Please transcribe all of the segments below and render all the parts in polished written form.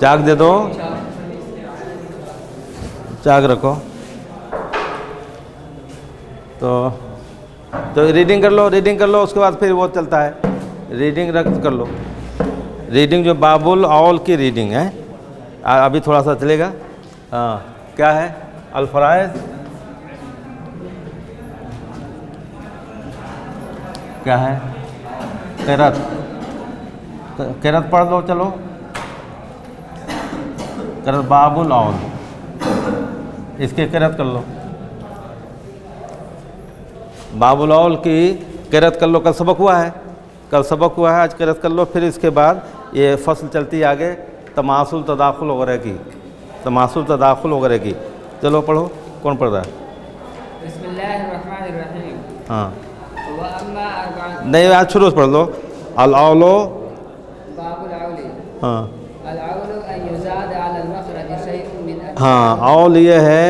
चाक दे दो, चाक रखो। तो रीडिंग कर लो, रीडिंग कर लो, उसके बाद फिर वो चलता है, रीडिंग रख कर लो। रीडिंग जो बाबुल औल की रीडिंग है, अभी थोड़ा सा चलेगा। हाँ, क्या है? अल-फराइज़ क्या है? क़िरात, क़िरात पढ़ लो, चलो क़िरात बाबुल औल, इसकी क़िरात कर लो। बाबुल औल की क़िरात कर लो। कल सबक हुआ है, कल सबक हुआ है, आज क़िरात कर लो। फिर इसके बाद ये फसल चलती है आगे तमासुल तदाखुल वगैरह की, तमासुल तदाखुल वगैरह की। चलो पढ़ो, कौन पढ़ रहा है? बिस्मिल्लाहिर्रहमानिर्रहीम। हाँ व अम्मा अर्बअत नहीं, आज शुरू से पढ़ लो। अल-औलो, बाबुल औली, हाँ अल-औलु अन युज़ाद अला अल-मखरज शैउन मिन हाँ, औल ये है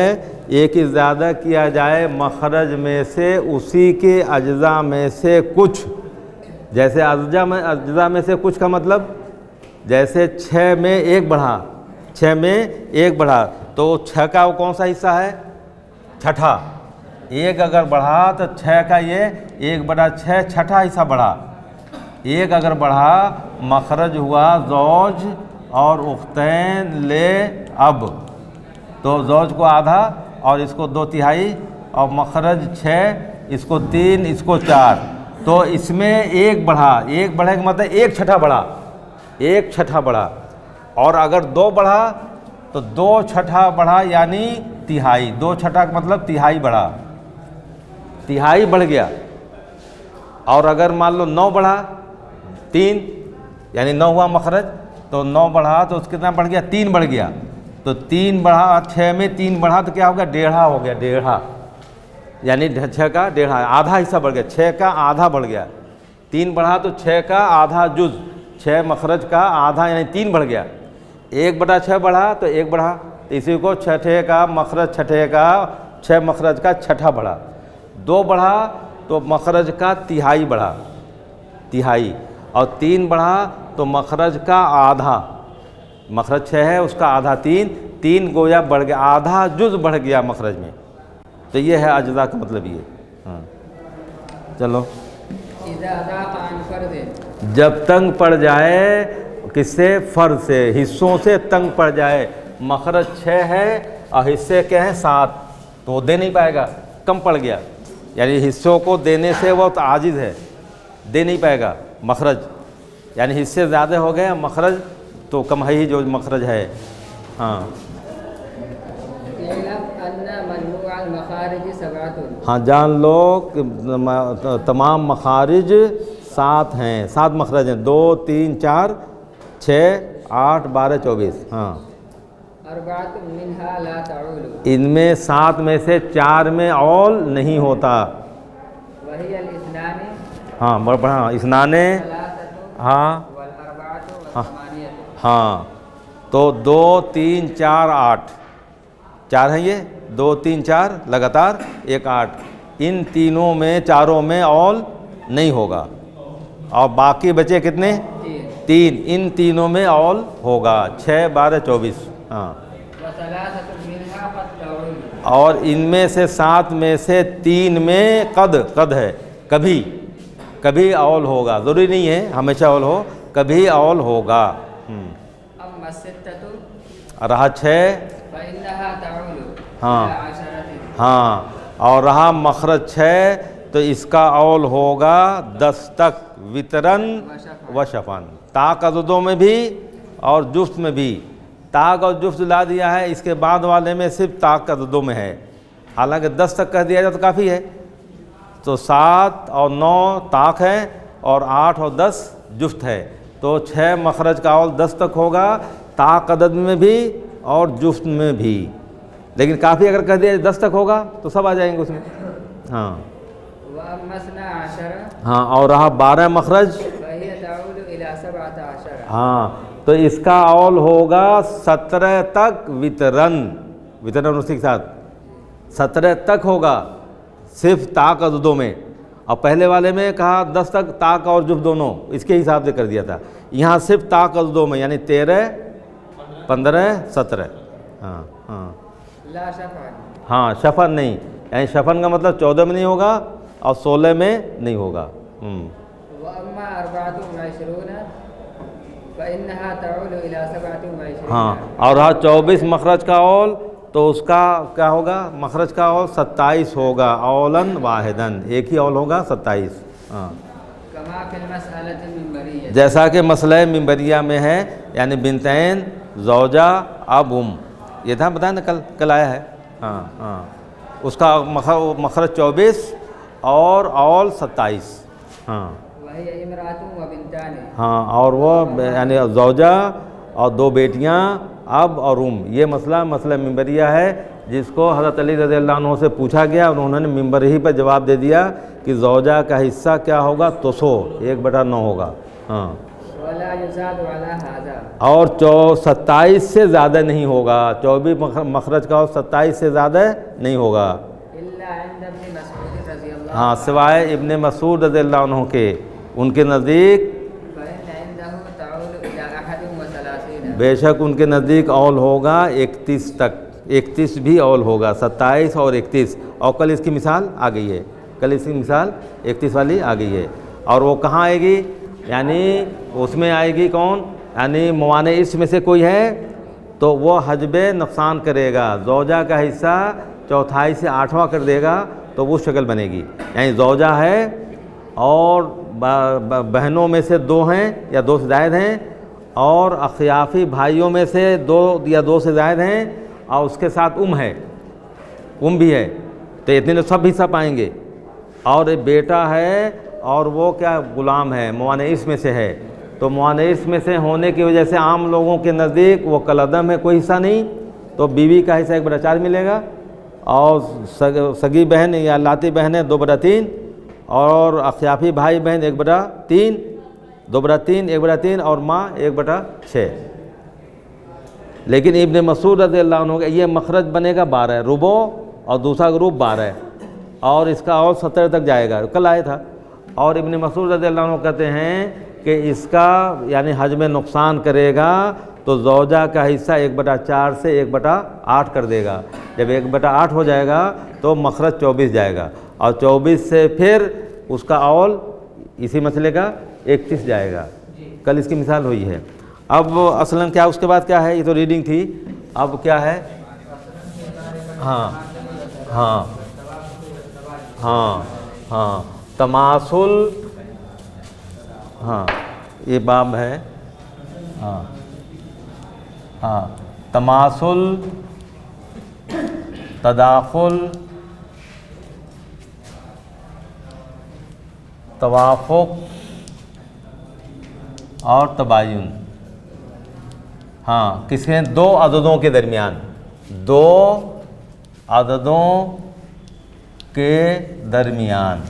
एक ही ज़्यादा किया जाए मखरज में से उसी के अज्जा में से कुछ। जैसे अज्जा में से कुछ का मतलब, जैसे 6 में 1 बढ़ा, 6 में 1 बढ़ा, तो 6 का वो कौन सा हिस्सा है? छठा। 1 अगर बढ़ा तो 6 का ये 1/6 छठा हिस्सा बढ़ा। 1 अगर बढ़ा, मखरज हुआ ज़ौज और उख्तैन ले अब, तो ज़ौज को आधा और इसको 2/3 और मखरज 6, इसको 3, इसको 4। तो इसमें 1 बढ़ा, 1 बढ़े का मतलब 1 छठा बढ़ा, 1 छठा बढ़ा। और अगर 2 बढ़ा तो 2 छठा बढ़ा, यानी तिहाई। 2 छठा का मतलब तिहाई बढ़ा, तिहाई बढ़ गया। और अगर मान लो 9 बढ़ा, 3 यानी 9 हुआ मखरज, तो 9 बढ़ा तो उसके कितना बढ़ गया? 3 बढ़ गया। तो 3 बढ़ा, 6 में 3 बढ़ा तो क्या हो गया? 1.5 हो गया, 1.5 यानी 6 का 1.5 आधा हिस्सा बढ़ गया, 6 का आधा बढ़ गया। 3 बढ़ा तो 6 का आधा जुज, 6 मखरज का आधा यानी 3 बढ़ गया। 1/6 बढ़ा तो 1 बढ़ा, तो इसी को छठे का मखरज, छठे का 6 मखरज का छठा बढ़ा। 2 बढ़ा तो मखरज का तिहाई बढ़ा, तिहाई। और 3 बढ़ा तो मखरज का आधा, मखरज 6 है उसका आधा 3 गोया बढ़ गया, आधा जुज बढ़ गया मखरज में। तो ये है अज्जा का मतलब ये। हाँ चलो, इज़ा ज़ाक़ा अन फ़र्ज़, जब तंग पड़ जाए किससे? फ़र्ज़ से, हिस्सों से तंग पड़ जाए। मखरज 6 है और हिस्से क्या हैं? 7, तो वो दे नहीं पाएगा, कम पड़ गया, यानी हिस्सों को देने से वो तो आजिज़ है, दे नहीं पाएगा मखरज, यानी हिस्से ज़्यादा हो गए, मखरज तो कम है ही जो मखरज है। हाँ हाँ, जान लो कि तमाम मखारिज 7 हैं, 7 मखरज हैं, 2, 3, 4, 6, 8, 12, 24। हाँ, इनमें 7 में से 4 में औल नहीं होता। हाँ हाँ, इसनाने, हाँ हाँ, तो 2, 3, 4, 8, 4 है ये, 2, 3, 4 लगातार, 1, 8। इन तीनों में, चारों में औल नहीं होगा। और बाकी बचे कितने? 3। इन तीनों में औल होगा, 6, 12, 24। हाँ, और इनमें से 7 में से 3 में कद है, कभी कभी औल होगा, ज़रूरी नहीं है हमेशा औल हो, कभी औल होगा। रहा 6, हाँ हाँ, और रहा मखरज 6, तो इसका औल होगा 10 तक, वितरन व शफन, ताक अज़दों में भी और जुफ्त में भी। ताक और जुफ्त ला दिया है, इसके बाद वाले में सिर्फ ताक अज़दों में है, हालांकि 10 तक कह दिया जाए तो काफ़ी है। तो 7 और 9 ताक है और 8 और 10 जुफ्त है, तो 6 मखरज का औल 10 तक होगा, ताक अदद में भी और जुफ्त में भी। लेकिन काफ़ी अगर कह दिया 10 तक होगा तो सब आ जाएंगे उसमें। हाँ हाँ, और रहा 12 मखरज, हाँ, तो इसका औल होगा 17 तक, वितरन उसी के साथ 17 तक होगा, सिर्फ ताक अज़दों में। और पहले वाले में कहा 10 तक, ताक और जुफ्त दोनों इसके हिसाब से कर दिया था। यहाँ सिर्फ ताक अज़दों में, यानी 13, 15, 17। हाँ हाँ ला शफ़अन। हाँ, शफन नहीं, यानी शफन का मतलब 14 में नहीं होगा और 16 में नहीं होगा। व अम्मा अर्बाअतुन व इशरून फ़इन्नहा तऊलु इला सबअतिन व इशरीन। हाँ, और रहा 24 मखरज का औल, तो उसका क्या होगा? मखरज का औल 27 होगा, औलन वाहिदन, एक ही औल होगा 27। हाँ, कमा फिल मसअलतिल मिंबरिय्या, जैसा कि मसला मिंबरिया में है, यानी बिनतैन, ज़ौजा, अब ये था बताया ना, कल आया है। हाँ हाँ, उसका मखरज 24 और औल 27। हाँ वही इमरातुन व बिनतान। हाँ, और वो यानी ज़ौजा और 2 बेटियाँ, अब और ये मसला मिंबरिया है, जिसको हज़रत अली रज़ियल्लाहु अन्हु से पूछा गया और उन्होंने मिंबर ही पर जवाब दे दिया कि ज़ौजा का हिस्सा क्या होगा? तो 1/9 होगा। हाँ, वला युज़ादु अला हाज़ा, और 27 से ज़्यादा नहीं होगा, 24 मखरज का और 27 से ज़्यादा नहीं होगा। इल्ला इंद इब्न मसऊद रज़ियल्लाहु हाँ, सिवाय इब्ने मसूद रज़ियल्लाहु अन्हु के, उनके नज़दीक फ़इन्न इंदहु तऊलु इला अहदिन व सलासीन। बेशक उनके नज़दीक औल होगा 31 तक, 31 भी औल होगा, 27 और 31। और कल इसकी मिसाल आ गई है, कल इसकी मिसाल 31 वाली आ गई है। और वो कहाँ आएगी? यानी उसमें आएगी कौन? यानी मवाने इस में से कोई है तो वो हजबे नुकसान करेगा, ज़ौजा का हिस्सा 4 से 8वां कर देगा, तो वो शक्ल बनेगी। यानी ज़ौजा है और बहनों में से 2 हैं या 2 से ज़ायद हैं, और अखियाफ़ी भाइयों में से 2 या 2 से ज़ायद हैं, और उसके साथ है, भी है, तो इतने लोग सब हिस्सा पाएंगे। और एक बेटा है और वो क्या ग़ुलाम है, मुआनिस में से है, तो मुआनिस में से होने की वजह से आम लोगों के नज़दीक वो कलअदम है, कोई हिस्सा नहीं, तो बीवी का हिस्सा 1/4 मिलेगा, और सगी बहन या लाती बहनें 2/3, और अख्याफी भाई बहन 1/3, 2/3, 1/3, और माँ 1/6। लेकिन इब्ने मसूद रज़ियल्लाहु अन्हु का ये मखरज बनेगा 12, रुबो, और दूसरा ग्रुप 12, और इसका और 17 तक जाएगा, कल आया था। और इब्ने मसूद रज़ियल्लाहु अन्हु कहते हैं कि इसका यानी हज में नुकसान करेगा, तो ज़ौजा का हिस्सा 1/4 से 1/8 कर देगा। जब 1/8 हो जाएगा तो मखरज 24 जाएगा, और 24 से फिर उसका औल इसी मसले का 31 जाएगा। कल इसकी मिसाल हुई है। अब असलन क्या, उसके बाद क्या है? ये तो रीडिंग थी, अब क्या है? हाँ हाँ हाँ हाँ, तमासुल, हाँ ये बाब है। हाँ हाँ, तमासुल, तदाखुल, तवाफुक और तबायुन। हाँ, किसके? 2 अददों के दरमियान, 2 अददों के दरमियान,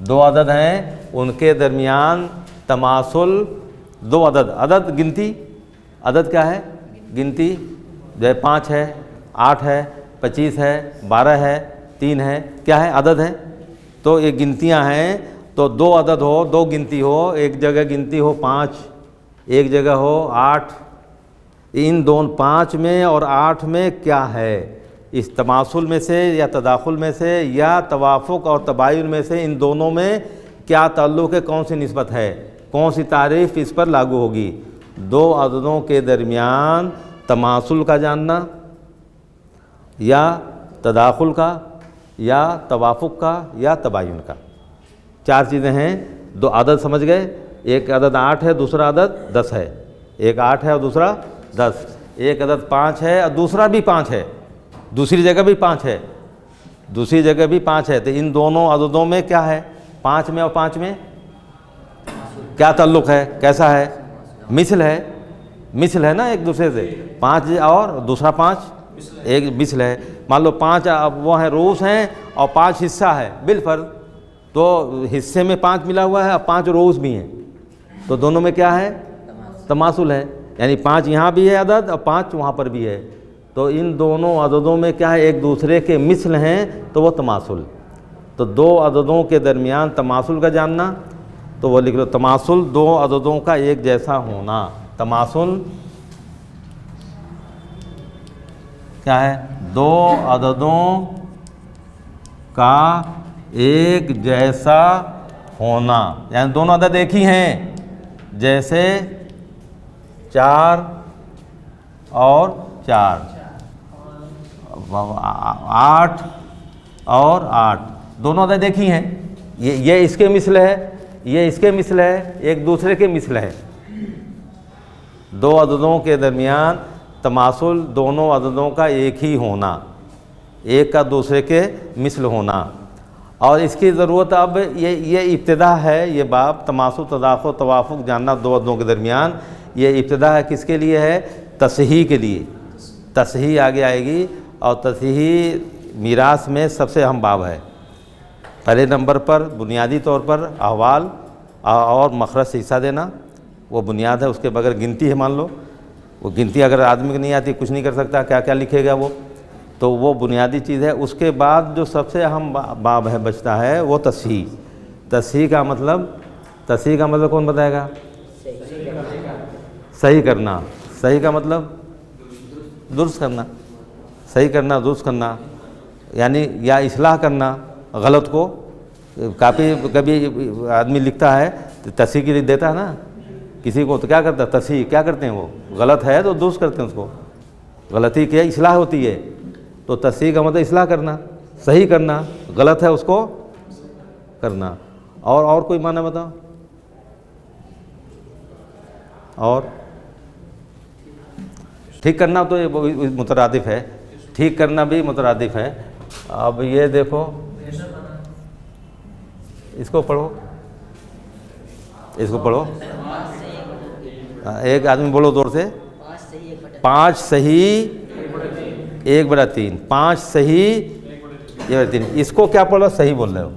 2 अदद हैं, उनके दरमियान तमासुल, 2 अदद गिनती, अदद क्या है? गिनती, जैसे 5 है, 8 है, 25 है, 12 है, 3 है, क्या है? अदद है। तो ये गिनतियां हैं, तो 2 अदद हो, 2 गिनती हो, एक जगह गिनती हो 5, एक जगह हो 8, इन दोनों 5 में और 8 में क्या है? इस तमासुल में से या तदाखुल में से या तवाफुक और तबायुन में से इन दोनों में क्या ताल्लुक़ है, कौन सी निस्बत है, कौन सी तारीफ़ इस पर लागू होगी? 2 अददों के दरमियान तमासुल का जानना, या तदाखुल का, या तवाफुक का, या तबायुन का। 4 चीज़ें हैं। 2 अदद समझ गए, एक अदद 8 है, दूसरा अदद 10 है, एक 8 है और दूसरा 10, एक अदद 5 है और दूसरा भी 5 है, दूसरी जगह भी 5 है, दूसरी जगह भी 5 है। तो इन दोनों अददों में क्या है? 5 में और 5 में क्या ताल्लुक़ है, कैसा है? मिसल है, मिसल है ना एक दूसरे से। 5 और दूसरा 5 एक मिसल है। मान लो 5 वो हैं, रूस हैं, और 5 हिस्सा है बिलफर्ज, तो हिस्से में 5 मिला हुआ है और 5 रूस भी हैं, तो दोनों में क्या है? तमासुल है, यानी 5 यहाँ भी है अदद और 5 वहाँ पर भी है, तो इन दोनों अददों में क्या है? एक दूसरे के मिसल हैं, तो वो तमासुल। तो 2 अददों के दरमियान तमासुल का जानना, तो वो लिख लो, तमासुल 2 अददों का एक जैसा होना, तमासुल क्या है, दो अददों का एक जैसा होना, यानी दोनों अदद एक ही हैं, जैसे 4 और 4, 8 और 8, दोनों अदद एक ही हैं। ये इसके मिसल है, ये इसके मिसल है, एक दूसरे के मिसल है। दो अददों के दरमियान तमासुल दोनों अददों का एक ही होना, एक का दूसरे के मिसल होना। और इसकी ज़रूरत अब ये इब्तिदा है, ये बाब तमासुल तदाखुल तवाफुक जानना दो अददों के दरमियान, ये इब्तिदा है किसके लिए है, तसहीह के लिए। तसहीह आगे आएगी और तसहीह मीरास में सबसे अहम बाब है। पहले नंबर पर बुनियादी तौर पर अहवाल और मखरज से हिस्सा देना, वो बुनियाद है, उसके बगैर गिनती है। मान लो वो गिनती अगर आदमी को नहीं आती, कुछ नहीं कर सकता, क्या क्या लिखेगा वो, तो वो बुनियादी चीज़ है। उसके बाद जो सबसे अहम बाब है बचता है वो तसहीह। तसहीह का मतलब कौन बताएगा, सही करना। सही का मतलब दुरुस्त करना, सही करना, दुरुस्त करना, यानी या इस्लाह करना गलत को। काफ़ी कभी आदमी लिखता है तो तसहीह के लिए देता है ना किसी को, तो क्या करता है, तसहीह क्या करते हैं, वो गलत है तो दुरुस्त करते हैं उसको, गलती की इस्लाह होती है। तो तसहीह का मतलब इस्लाह करना, सही करना, गलत है उसको करना। और कोई माना बताओ, और ठीक करना तो ये मुतरादिफ है, ठीक करना भी मुतरादिफ है। अब ये देखो, इसको पढ़ो, इसको पढ़ो, एक आदमी बोलो जोर से, 5 सही 1/3, 5 सही 1/3। इसको क्या पढ़ो, सही बोल रहे हो,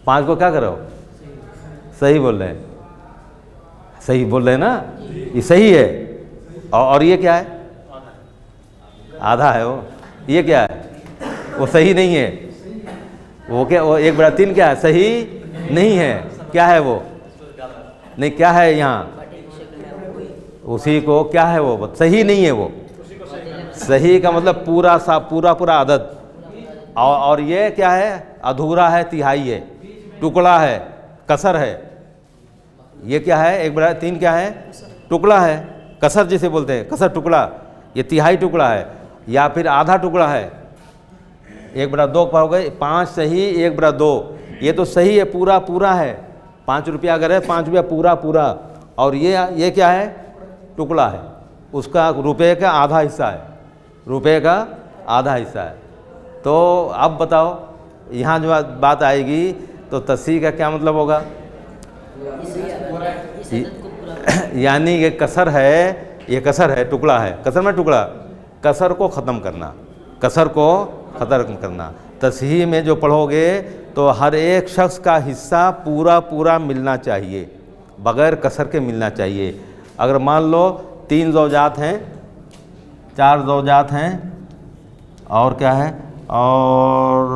5 को क्या करो, सही बोल रहे हैं, सही बोल रहे हैं ना, ये सही है। और ये क्या है, आधा है वो, ये क्या है, वो सही नहीं है, वो क्या, वो 1/3 क्या है, सही नहीं है, क्या है वो, नहीं क्या है यहाँ, उसी को क्या है वो, सही नहीं है वो। सही का मतलब पूरा अदद। और ये क्या है, अधूरा है, तिहाई है, टुकड़ा है, कसर है। ये क्या है, 1/3 क्या है, टुकड़ा है, कसर जिसे बोलते हैं, कसर टुकड़ा, ये तिहाई टुकड़ा है या फिर आधा टुकड़ा है। 1/2 पर हो गए, 5 सही 1/2, ये तो सही है, पूरा है। 5 रुपया अगर है, 5 रुपया पूरा। और ये क्या है, टुकड़ा है, उसका रुपये का आधा हिस्सा है, रुपये का आधा हिस्सा है। तो अब बताओ यहाँ जो बात आएगी तो तसहीह का क्या मतलब होगा, यानी ये कसर है, ये कसर है, टुकड़ा है, कसर में टुकड़ा, कसर को ख़त्म करना, कसर को ख़त्म करना। तसहीह में जो पढ़ोगे तो हर एक शख्स का हिस्सा पूरा मिलना चाहिए, बग़ैर कसर के मिलना चाहिए। अगर मान लो 3 ज़ौजात हैं, 4 ज़ौजात हैं, और क्या है, और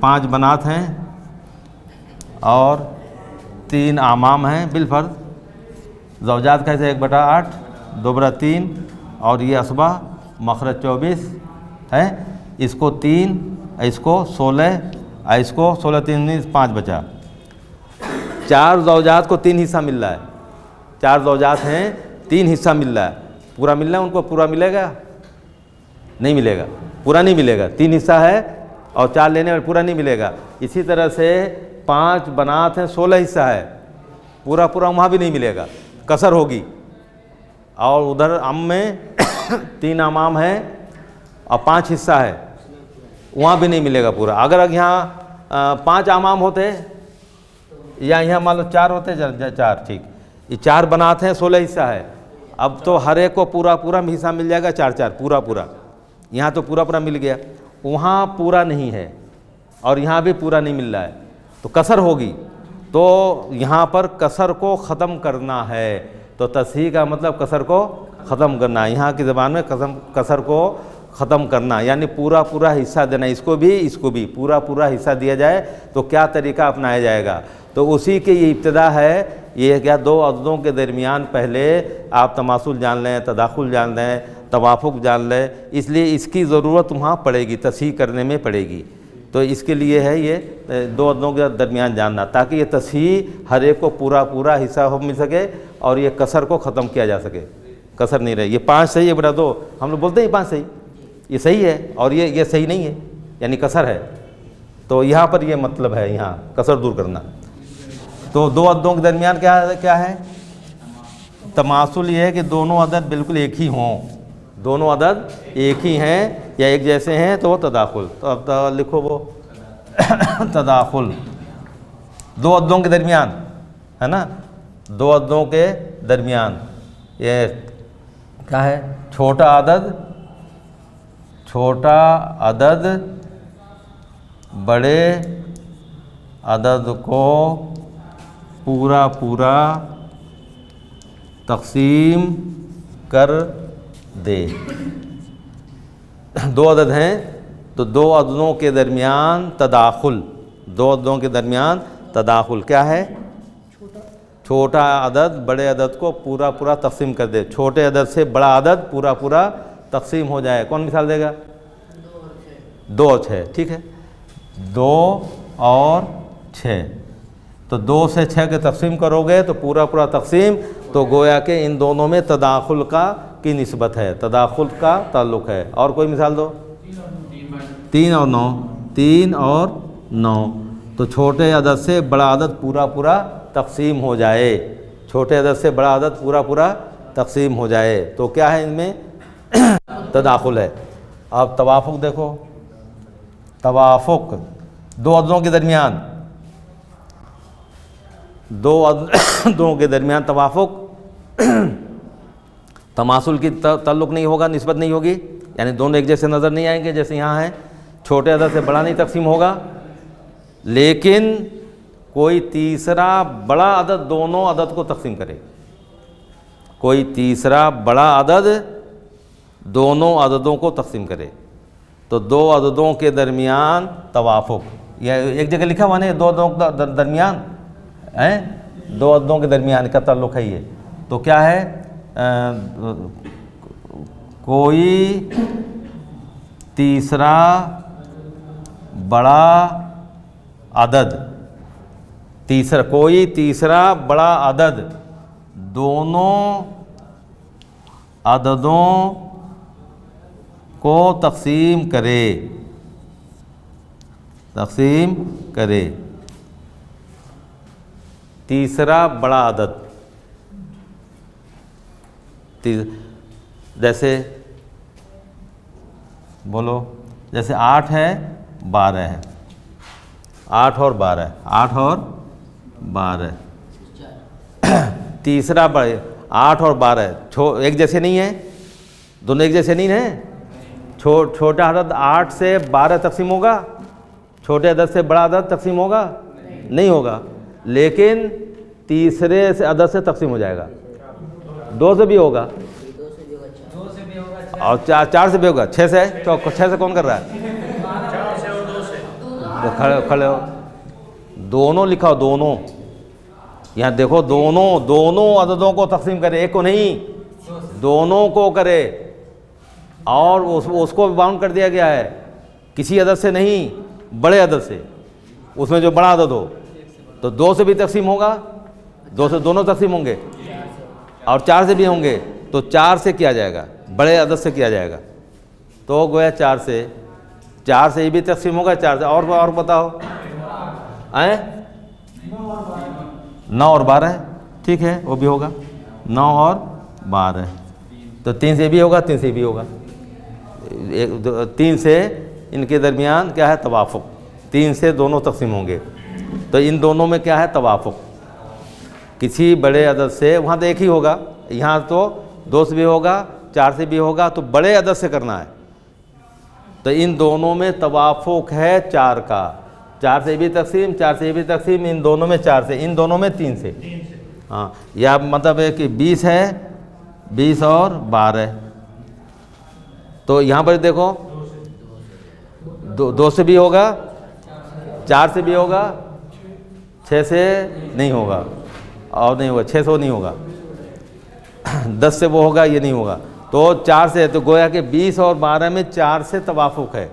5 बनात हैं, और 3 आमाम हैं बिलफर्ज। ज़ौजात कैसे 1/8, 2/3, और ये असबा मखरज 24 है। इसको 3, इसको 16, इसको 16 3 5 बचा। 4 ज़ौजात को 3 हिस्सा मिल रहा है, 4 ज़ौजात हैं, 3 हिस्सा मिल रहा है। पूरा मिल रहा है उनको, पूरा मिलेगा नहीं मिलेगा, पूरा नहीं मिलेगा। 3 हिस्सा है और 4 लेने में पूरा नहीं मिलेगा। इसी तरह से 5 बनात हैं, 16 हिस्सा है, पूरा वहाँ भी नहीं मिलेगा, कसर होगी। और उधर अम में 3 अमाम है और 5 हिस्सा है, वहाँ भी नहीं मिलेगा पूरा। अगर यहाँ 5 अमाम होते या यहाँ मान लो 4 होते, 4 ठीक, ये 4 बनाते हैं, 16 हिस्सा है। अब तो हर एक को पूरा हिस्सा मिल जाएगा, 4 पूरा। यहाँ तो पूरा मिल गया, वहाँ पूरा नहीं है और यहाँ भी पूरा नहीं मिल रहा है, तो कसर होगी। तो यहाँ पर कसर को ख़त्म करना है। तो तसहीह का मतलब कसर को ख़त्म करना, यहाँ की ज़बान में कसर को ख़त्म करना, यानी पूरा हिस्सा देना। इसको भी पूरा हिस्सा दिया जाए तो क्या तरीका अपनाया जाएगा। तो उसी के ये इब्तिदा है, ये है क्या, दो अददों के दरमियान पहले आप तमासुल जान लें, तदाखुल जान लें, तवाफुक जान लें, इसलिए इसकी ज़रूरत वहाँ पड़ेगी, तस्हीह करने में पड़ेगी। तो इसके लिए है ये दो अददों के दरमियान जानना, ताकि ये तस्हीह हर एक को पूरा पूरा हिस्सा हो मिल सके और ये कसर को ख़त्म किया जा सके, कसर नहीं रहे। ये 5 सही है बेटा, दो हम लोग बोलते हैं 5 सही, ये सही है और ये सही नहीं है, यानी कसर है। तो यहाँ पर ये मतलब है, यहाँ कसर दूर करना। तो दो अददों के दरमियान क्या है? तमासुल ये है कि दोनों अदद बिल्कुल एक ही हों, दोनों अदद एक ही हैं या एक जैसे हैं, तो वो तदाखुल। तो अब लिखो वो तदाखुल दो अददों के दरमियान, है ना, दो अददों के दरमियान ये क्या है? छोटा अदद बड़े अदद को पूरा पूरा तक़सीम कर दे। दो अदद हैं तो दो अददों के दरमियान तदाखुल, दो अददों के दरमियान तदाखुल क्या है? छोटा अदद बड़े अदद को पूरा पूरा तक़सीम कर दे, छोटे अदद से बड़ा अदद पूरा पूरा तक़सीम हो जाए। कौन मिसाल देगा? 2 और 6, ठीक है, 2 और 6। तो 2 से 6 के तक़सीम करोगे तो पूरा पूरा तक़सीम, तो गोया के इन दोनों में तदाखुल की निस्बत है, तदाखुल का ताल्लुक़ है। और कोई मिसाल दो? 3 और 9, 3 और 9। तो छोटे अदद से बड़ा अदद पूरा पूरा तक़सीम हो जाए, छोटे अदद से बड़ा अदद पूरा पूरा तक़सीम हो जाए, तो क्या है इनमें? तदाखुल है। अब तवाफुक देखो, तवाफुक दो अददों के दरमियान, दो अददों के दरमियान तवाफुक तमासुल की ताल्लुक़ नहीं होगा, निस्बत नहीं होगी, यानी दोनों एक जैसे नज़र नहीं आएंगे जैसे यहाँ है। छोटे अदद से बड़ा नहीं तक़सीम होगा, लेकिन कोई तीसरा बड़ा अदद दोनों अदद को तक़सीम करे, कोई तीसरा बड़ा अदद दोनों अददों को तक़सीम करे, तो दो अददों के दरमियान तवाफुक। यह एक जगह लिखा हुआ नहीं, दो अददों के दरमियान है, दो अददों के दरमियान का ताल्लुक़ है ये। तो क्या है? कोई तीसरा बड़ा अदद, कोई तीसरा बड़ा अदद दोनों अददों को तक़सीम करे, तीसरा बड़ा अदद, जैसे बोलो, जैसे 8 है 12 है, 8 और 12, 8 और 12 तीसरा बड़े 8 और 12 एक जैसे नहीं है, दोनों एक जैसे नहीं है। छोटा अदद 8 से 12 तक़सीम होगा, छोटे अदद से बड़ा अदद तक़सीम होगा? नहीं होगा, लेकिन तीसरे से अदद से तक़सीम हो जाएगा, 2 से भी होगा और 4 से भी होगा, 6 से कौन कर रहा है? खड़े हो, दोनों लिखा, दोनों यहाँ देखो, दोनों अददों को तक़सीम करे, एक को नहीं, दोनों को करे। और उसको बाउंड कर दिया गया है, किसी अदद से नहीं, बड़े अदद से, उसमें जो बड़ा अदद हो, तो 2 से भी तक़सीम होगा, 2 से दोनों तक़सीम होंगे, और 4 से भी होंगे, तो 4 से किया जाएगा, बड़े अदद से किया जाएगा, तो गोया 4 से ही भी तक़सीम होगा, 4 से। और बताओ, आए 9 और 12, ठीक है, वो भी होगा, 9 और 12, तो 3 से भी होगा, 3 से भी होगा, 3 से इनके दरमियान क्या है? तवाफुक, 3 से दोनों तक़सीम होंगे, तो इन दोनों में क्या है? तवाफुक। किसी बड़े अदद से, वहाँ तो एक ही होगा, यहाँ तो 2 से भी होगा, 4 से भी होगा, तो बड़े अदद से करना है, तो इन दोनों में तवाफुक है 4 का, 4 से भी तक़सीम, 4 से भी तक़सीम, इन दोनों में 4 से, इन दोनों में 3 से। हाँ, या मतलब है कि 20 है, 20 और 12, तो यहाँ पर देखो 2 से भी होगा, 4 से भी होगा, 6 से नहीं होगा, और नहीं होगा, 600 नहीं होगा, 10 से वो होगा, ये नहीं होगा। तो 4 से, तो गोया कि 20 और 12 में 4 से तवाफुक है,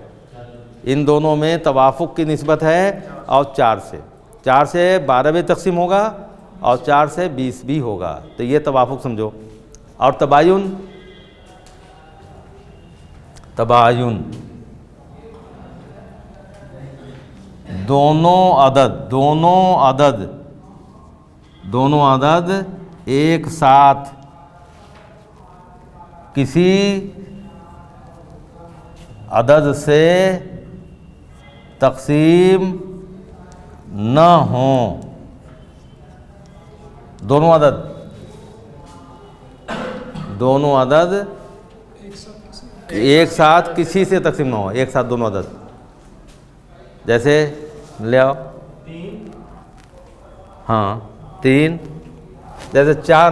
इन दोनों में तवाफुक की निस्बत है। और 4 से 12 में तकसीम होगा और 4 से 20 भी होगा, तो ये तवाफुक समझो। और तबायुन, दोनों अदद एक साथ किसी अदद से तकसीम न हो, दोनों अदद एक साथ किसी से तकसीम ना हो, एक साथ दोनों अदद। जैसे ले आओ, हाँ 3, जैसे 4,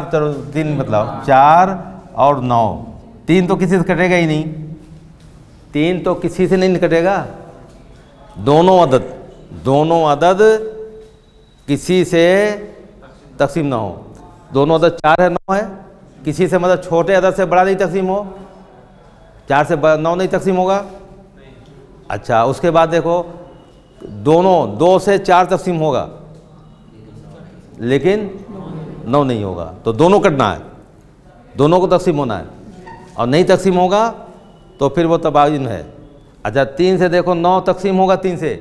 3 मतलब 4 और 9, 3 तो किसी से कटेगा ही नहीं, 3 तो किसी से नहीं कटेगा। दोनों अदद किसी से तकसीम ना हो, दोनों अदद 4 है 9 है, किसी से मतलब छोटे अदद से बड़ा नहीं तकसीम हो, 4 से 9 नहीं तकसीम होगा। अच्छा, उसके बाद देखो दोनों 2 से 4 तकसीम होगा लेकिन 9 नहीं होगा, तो दोनों कटना है, दोनों को तकसीम होना है, और नहीं तकसीम होगा तो फिर वो तबायुन है। अच्छा, 3 से देखो 9 तकसीम होगा 3 से,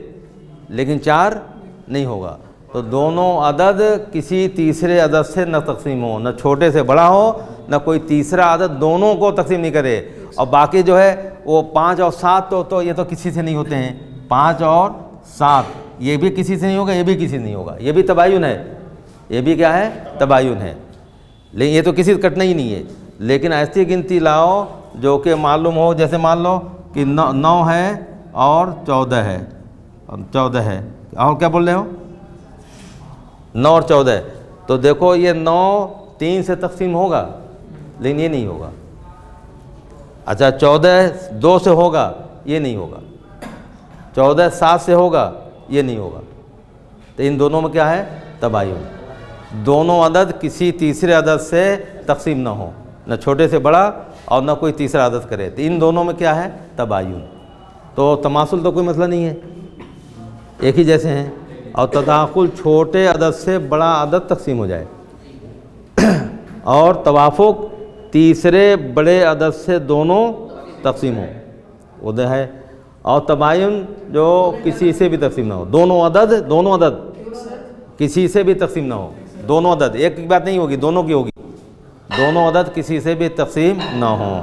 लेकिन 4 नहीं होगा, तो दोनों अदद किसी तीसरे अदद से न तकसीम हो, न छोटे से बड़ा हो, न कोई तीसरा अदद दोनों को तकसीम नहीं करे। और बाकी जो है वो 5 और 7 तो ये तो किसी से नहीं होते हैं, 5 और 7 ये भी किसी से नहीं होगा, ये भी किसी से नहीं होगा, ये भी तबायुन है, ये भी क्या है, तबायुन है, लेकिन ये तो किसी से कटना ही नहीं है। लेकिन ऐसी गिनती लाओ जो कि मालूम हो, जैसे मान लो कि 9 है और 14 है, और क्या बोल रहे हो, 9 और 14, तो देखो ये 9 3 से तकसीम होगा लेकिन ये नहीं होगा। अच्छा, 14 2 से होगा, ये नहीं होगा, 14 7 से होगा, ये नहीं होगा, तो इन दोनों में क्या है, तबायुन। दोनों अदद किसी तीसरे अदद से तकसीम ना हो, न छोटे से बड़ा और न कोई तीसरा अदद करे, तो इन दोनों में क्या है, तबायुन। तो तमासुल तो कोई मसला नहीं है, एक ही जैसे हैं। और तदाखुल छोटे अदद से बड़ा अदद तकसीम हो जाए, और तवाफुक तीसरे बड़े अदद से दोनों तकसीम हो, उधर है। और तबायुन जो किसी से भी तकसीम ना हो, दोनों अदद किसी से भी तकसीम ना हो, दोनों अदद, एक की बात नहीं होगी, दोनों की होगी, दोनों अदद किसी से भी तकसीम ना हो।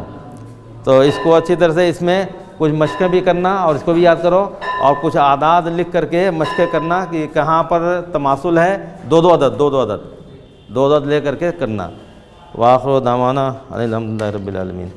तो इसको अच्छी तरह से इसमें कुछ मशक़ें भी करना और इसको भी याद करो, और कुछ आदाद लिख करके मशक़ें करना कि कहाँ पर तमासुल है, दो अदद ले करके करना। वाखिर दावाना अनिल हम्दुलिल्लाहि रब्बिल आलमीन।